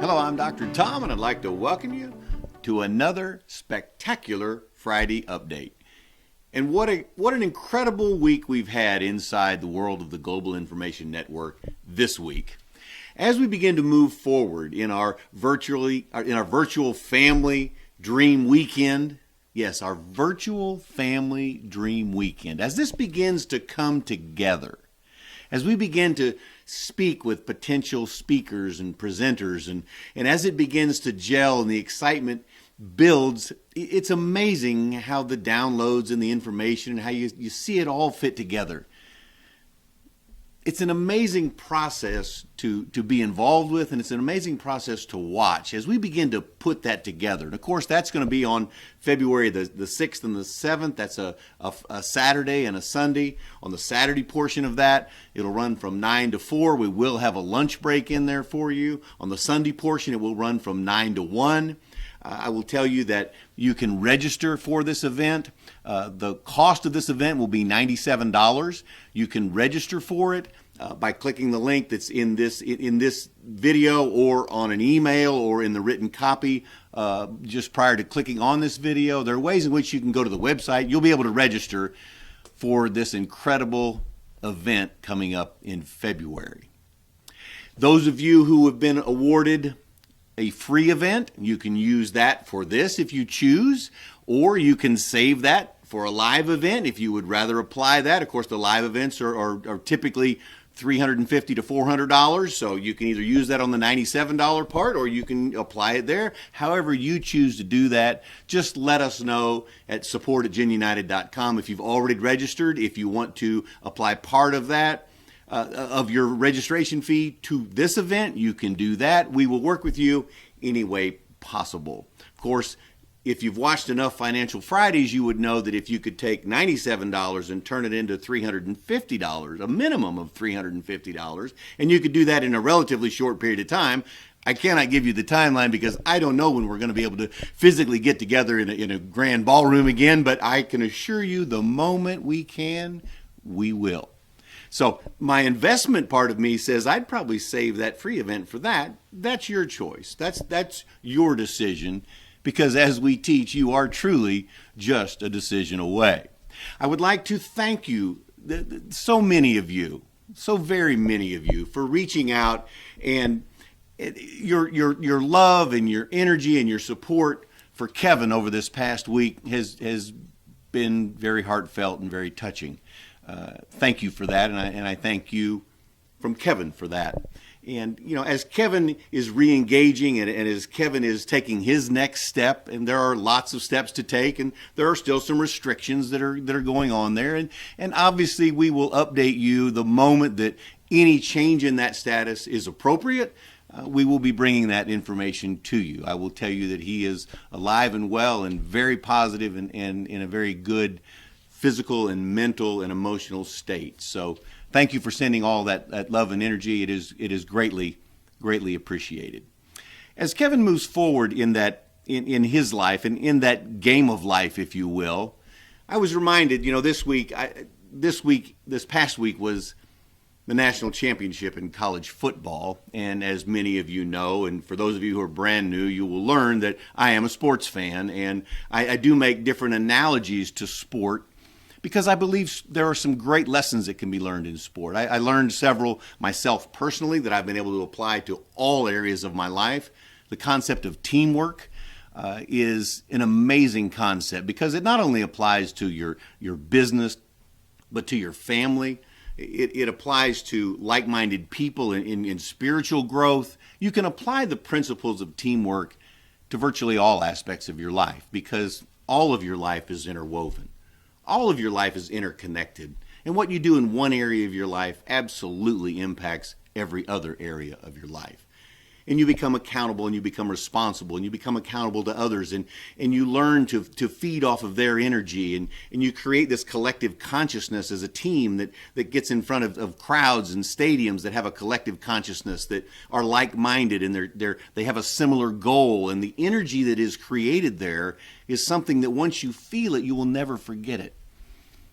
Hello, I'm Dr. Tom, and I'd like to welcome you to another spectacular Friday update. And what an incredible week we've had inside the world of the Global Information Network this week. As we begin to move forward in our virtual family dream weekend, yes, our virtual family dream weekend, as this begins to come together, as we begin to speak with potential speakers and presenters, and as it begins to gel and the excitement builds, it's amazing how the downloads and the information and how you see it all fit together. It's an amazing process to be involved with, and it's an amazing process to watch as we begin to put that together. And of course, that's going to be on February the 6th and the 7th. That's a Saturday and a Sunday. On the Saturday portion of that, it'll run from 9 to 4. We will have a lunch break in there for you. On the Sunday portion, it will run from 9 to 1. I will tell you that you can register for this event. The cost of this event will be $97. You can register for it by clicking the link that's in this video, or on an email, or in the written copy just prior to clicking on this video. There are ways in which you can go to the website. You'll be able to register for this incredible event coming up in February. Those of you who have been awarded a free event, you can use that for this if you choose, or you can save that for a live event if you would rather apply that. Of course, the live events are typically $350 to $400, so you can either use that on the $97 part, or you can apply it there. However you choose to do that, just let us know at support@genunited.com if you've already registered. If you want to apply part of that, of your registration fee to this event, you can do that. We will work with you any way possible. Of course, if you've watched enough Financial Fridays, you would know that if you could take $97 and turn it into $350, a minimum of $350, and you could do that in a relatively short period of time. I cannot give you the timeline because I don't know when we're going to be able to physically get together in a grand ballroom again, but I can assure you the moment we can, we will. So my investment part of me says I'd probably save that free event for that. That's your choice. That's your decision, because as we teach, you are truly just a decision away. I would like to thank you, so many of you, so very many of you, for reaching out, and your love and your energy and your support for Kevin over this past week has been very heartfelt and very touching. Thank you for that, and I thank you from Kevin for that. And as Kevin is re-engaging, and as Kevin is taking his next step, and there are lots of steps to take, and there are still some restrictions that are going on there, and obviously we will update you the moment that any change in that status is appropriate. We will be bringing that information to you. I will tell you that he is alive and well and very positive and in a very good physical and mental and emotional state. So thank you for sending all that love and energy. It is greatly appreciated. As Kevin moves forward in his life and in that game of life, if you will, I was reminded, this past week was the national championship in college football. And as many of you know, and for those of you who are brand new, you will learn that I am a sports fan, and I do make different analogies to sport, because I believe there are some great lessons that can be learned in sport. I learned several myself personally that I've been able to apply to all areas of my life. The concept of teamwork is an amazing concept, because it not only applies to your business, but to your family. It applies to like-minded people in spiritual growth. You can apply the principles of teamwork to virtually all aspects of your life, because all of your life is interwoven. All of your life is interconnected, and what you do in one area of your life absolutely impacts every other area of your life. And you become accountable, and you become responsible, and you become accountable to others, and you learn to feed off of their energy, and you create this collective consciousness as a team that gets in front of crowds and stadiums that have a collective consciousness, that are like-minded, and they have a similar goal, and the energy that is created there is something that once you feel it, you will never forget it.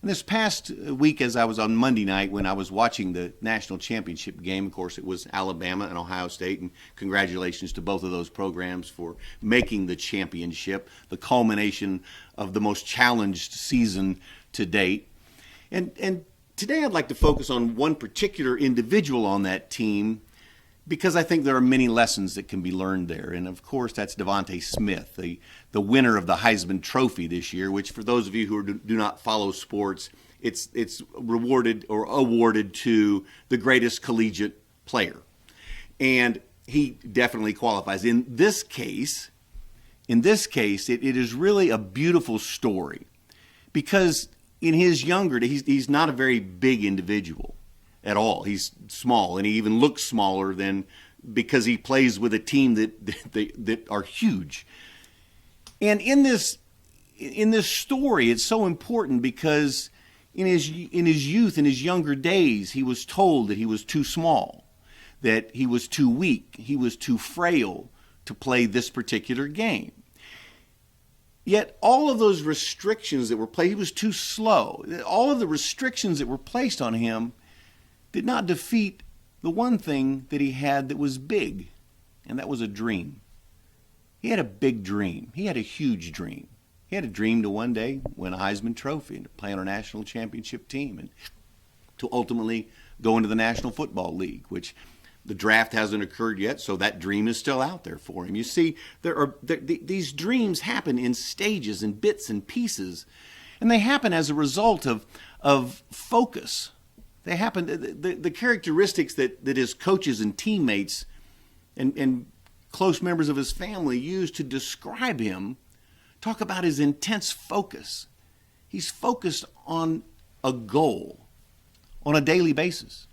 And this past week, as I was on Monday night when I was watching the national championship game, of course, it was Alabama and Ohio State, and congratulations to both of those programs for making the championship, the culmination of the most challenged season to date. And today I'd like to focus on one particular individual on that team because I think there are many lessons that can be learned there. And of course, that's Devonta Smith, the winner of the Heisman Trophy this year, which for those of you who do not follow sports, it's rewarded or awarded to the greatest collegiate player. And he definitely qualifies. In this case, it is really a beautiful story because in his younger days, he's not a very big individual at all. He's small, and he even looks smaller than because he plays with a team that are huge. And in this story, it's so important because in his youth, in his younger days, he was told that he was too small, that he was too weak, he was too frail to play this particular game. Yet all of those restrictions that were placed, he was too slow. All of the restrictions that were placed on him did not defeat the one thing that he had that was big, and that was a dream. He had a big dream. He had a huge dream. He had a dream to one day win a Heisman Trophy and to play on a national championship team and to ultimately go into the National Football League, which the draft hasn't occurred yet, so that dream is still out there for him. You see, these dreams happen in stages and bits and pieces, and they happen as a result of focus. They happen, the characteristics that his coaches and teammates and close members of his family use to describe him talk about his intense focus. He's focused on a goal on a daily basis.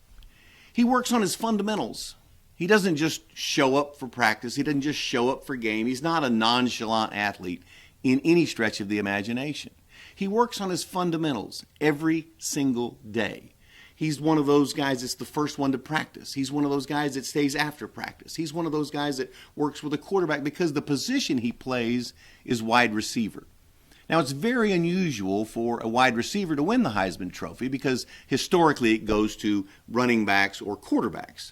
He works on his fundamentals. He doesn't just show up for practice. He doesn't just show up for game. He's not a nonchalant athlete in any stretch of the imagination. He works on his fundamentals every single day. He's one of those guys that's the first one to practice. He's one of those guys that stays after practice. He's one of those guys that works with a quarterback because the position he plays is wide receiver. Now, it's very unusual for a wide receiver to win the Heisman Trophy because historically it goes to running backs or quarterbacks.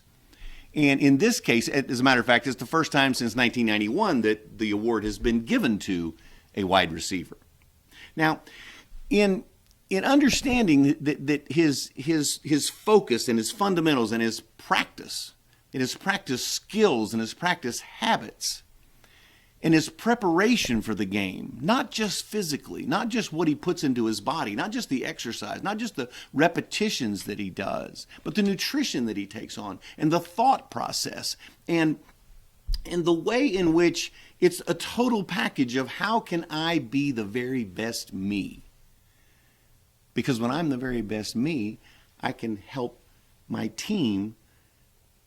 And in this case, as a matter of fact, it's the first time since 1991 that the award has been given to a wide receiver. Now, in understanding that his focus and his fundamentals and his practice skills and his practice habits and his preparation for the game, not just physically, not just what he puts into his body, not just the exercise, not just the repetitions that he does, but the nutrition that he takes on and the thought process and the way in which it's a total package of how can I be the very best me? Because when I'm the very best me, I can help my team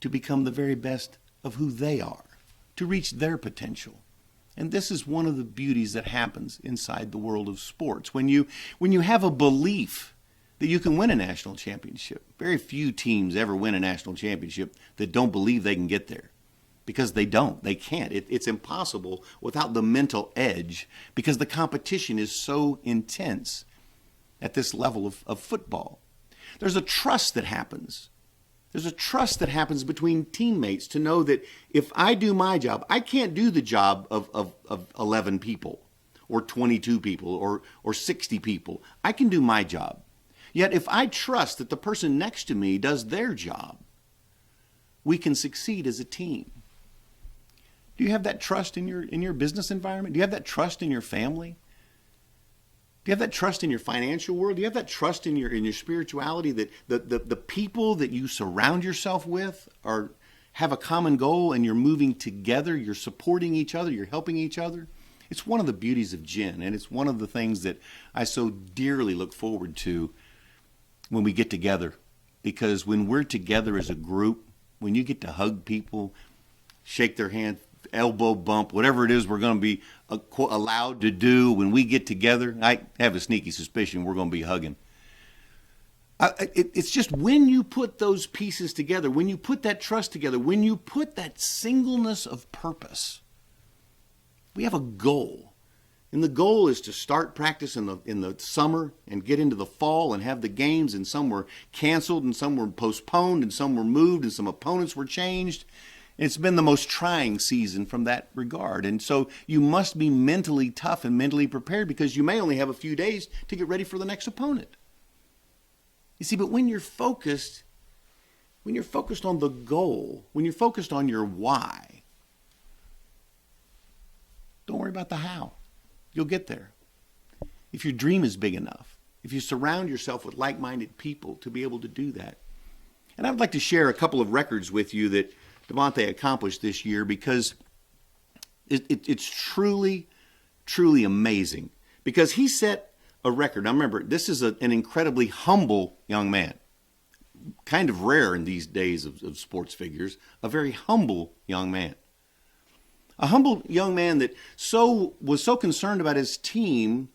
to become the very best of who they are, to reach their potential. And this is one of the beauties that happens inside the world of sports. When you have a belief that you can win a national championship, very few teams ever win a national championship that don't believe they can get there. Because they don't. They can't. It's impossible without the mental edge because the competition is so intense at this level of football. There's a trust that happens. There's a trust that happens between teammates to know that if I do my job, I can't do the job of 11 people or 22 people or 60 people. I can do my job. Yet if I trust that the person next to me does their job, we can succeed as a team. Do you have that trust in your business environment? Do you have that trust in your family? Do you have that trust in your financial world? Do you have that trust in your spirituality that the people that you surround yourself with have a common goal and you're moving together, you're supporting each other, you're helping each other? It's one of the beauties of Gin, and it's one of the things that I so dearly look forward to when we get together. Because when we're together as a group, when you get to hug people, shake their hand, elbow bump, whatever it is we're going to be allowed to do when we get together, I have a sneaky suspicion we're going to be hugging. It's just when you put those pieces together, when you put that trust together, when you put that singleness of purpose, we have a goal. And the goal is to start practice in the summer and get into the fall and have the games, and some were canceled and some were postponed and some were moved and some opponents were changed. And it's been the most trying season from that regard. And so you must be mentally tough and mentally prepared, because you may only have a few days to get ready for the next opponent. You see, but when you're focused on the goal, when you're focused on your why, don't worry about the how. You'll get there. If your dream is big enough, if you surround yourself with like-minded people to be able to do that. And I would like to share a couple of records with you that Devonta accomplished this year, because it's truly, truly amazing. Because he set a record. Now remember, this is an incredibly humble young man. Kind of rare in these days of sports figures. A very humble young man. A humble young man that was so concerned about his team.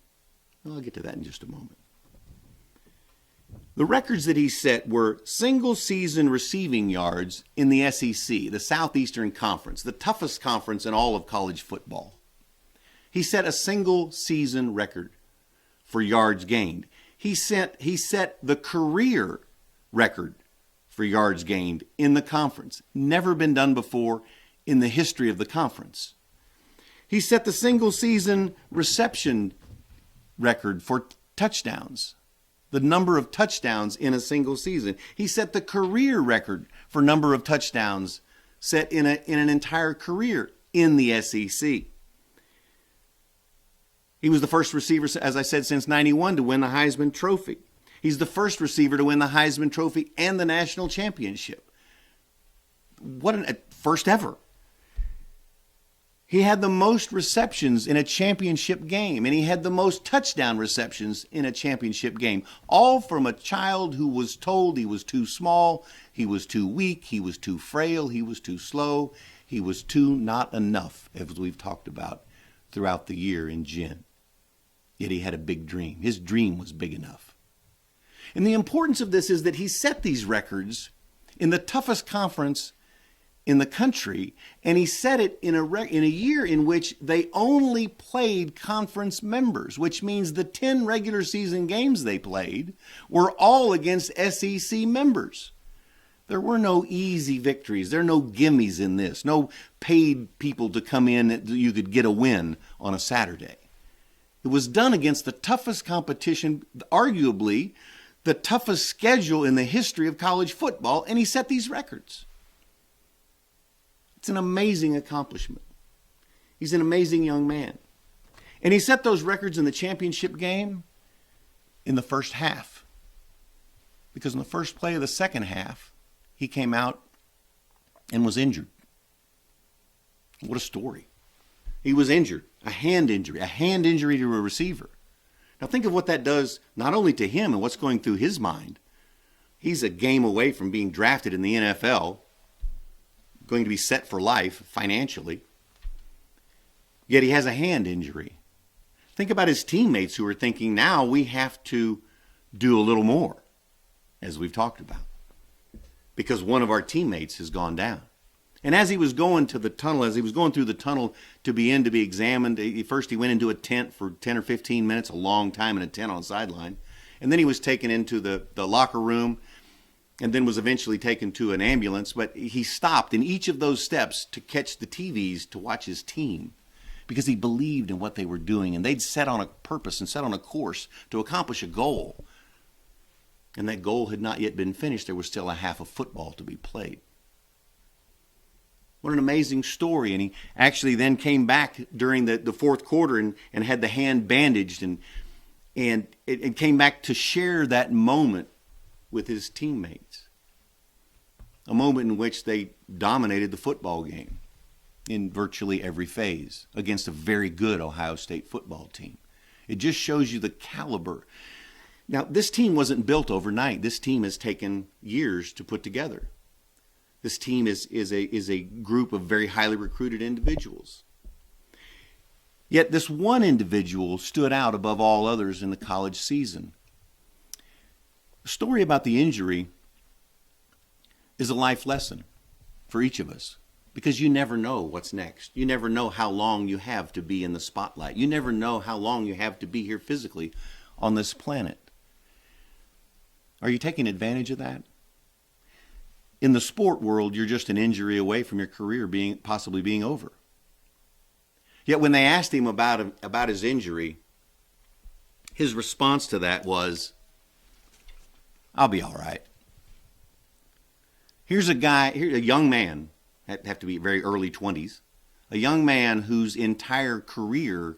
Well, I'll get to that in just a moment. The records that he set were single-season receiving yards in the SEC, the Southeastern Conference, the toughest conference in all of college football. He set a single-season record for yards gained. He set the career record for yards gained in the conference. Never been done before in the history of the conference. He set the single-season reception record for touchdowns, the number of touchdowns in a single season. He set the career record for number of touchdowns set in an entire career in the SEC. He was the first receiver, as I said, since '91 to win the Heisman Trophy. He's the first receiver to win the Heisman Trophy and the national championship. What a first ever. He had the most receptions in a championship game, and he had the most touchdown receptions in a championship game, all from a child who was told he was too small, he was too weak, he was too frail, he was too slow, he was too not enough, as we've talked about throughout the year in Gen. Yet he had a big dream. His dream was big enough. And the importance of this is that he set these records in the toughest conference in the country, and he set it in a year in which they only played conference members, which means the 10 regular season games they played were all against SEC members. There were no easy victories. There are no gimmies in this. No paid people to come in that you could get a win on a Saturday. It was done against the toughest competition, arguably the toughest schedule in the history of college football, and he set these records. It's an amazing accomplishment. He's an amazing young man. And he set those records in the championship game in the first half. Because in the first play of the second half, he came out and was injured. What a story. He was injured, a hand injury to a receiver. Now think of what that does not only to him and what's going through his mind. He's a game away from being drafted in the NFL, going to be set for life financially. Yet he has a hand injury. Think about his teammates who are thinking, now we have to do a little more, as we've talked about, because one of our teammates has gone down. And as he was going to the tunnel, as he was going through the tunnel to be examined, first he went into a tent for 10 or 15 minutes, a long time in a tent on the sideline. And then he was taken into the locker room and then was eventually taken to an ambulance. But he stopped in each of those steps to catch the TVs to watch his team because he believed in what they were doing. And they'd set on a purpose and set on a course to accomplish a goal. And that goal had not yet been finished. There was still a half of football to be played. What an amazing story. And he actually then came back during the fourth quarter and had the hand bandaged and came back to share that moment with his teammates. A moment in which they dominated the football game in virtually every phase against a very good Ohio State football team. It just shows you the caliber. Now, this team wasn't built overnight. This team has taken years to put together. This team is a group of very highly recruited individuals. Yet this one individual stood out above all others in the college season. The story about the injury is a life lesson for each of us because you never know what's next. You never know how long you have to be in the spotlight. You never know how long you have to be here physically on this planet. Are you taking advantage of that? In the sport world, you're just an injury away from your career possibly being over. Yet when they asked him about his injury, his response to that was, "I'll be all right." Here's a young man, have to be very early 20s, a young man whose entire career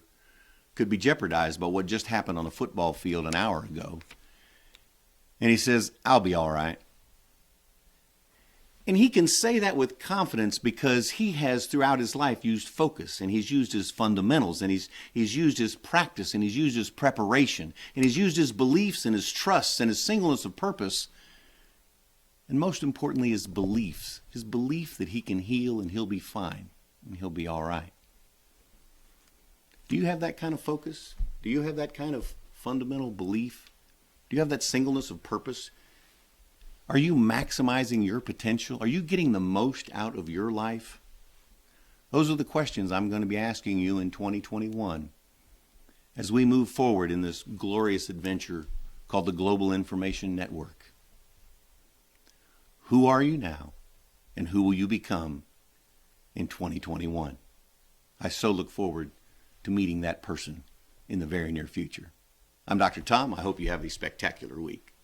could be jeopardized by what just happened on a football field an hour ago. And he says, "I'll be all right." And he can say that with confidence because he has throughout his life used focus, and he's used his fundamentals, and he's used his practice, and he's used his preparation, and he's used his beliefs and his trusts and his singleness of purpose, and most importantly his belief that he can heal and he'll be fine and he'll be all right. Do you have that kind of focus? Do you have that kind of fundamental belief? Do you have that singleness of purpose? Are you maximizing your potential? Are you getting the most out of your life? Those are the questions I'm going to be asking you in 2021 as we move forward in this glorious adventure called the Global Information Network. Who are you now, and who will you become in 2021? I so look forward to meeting that person in the very near future. I'm Dr. Tom. I hope you have a spectacular week.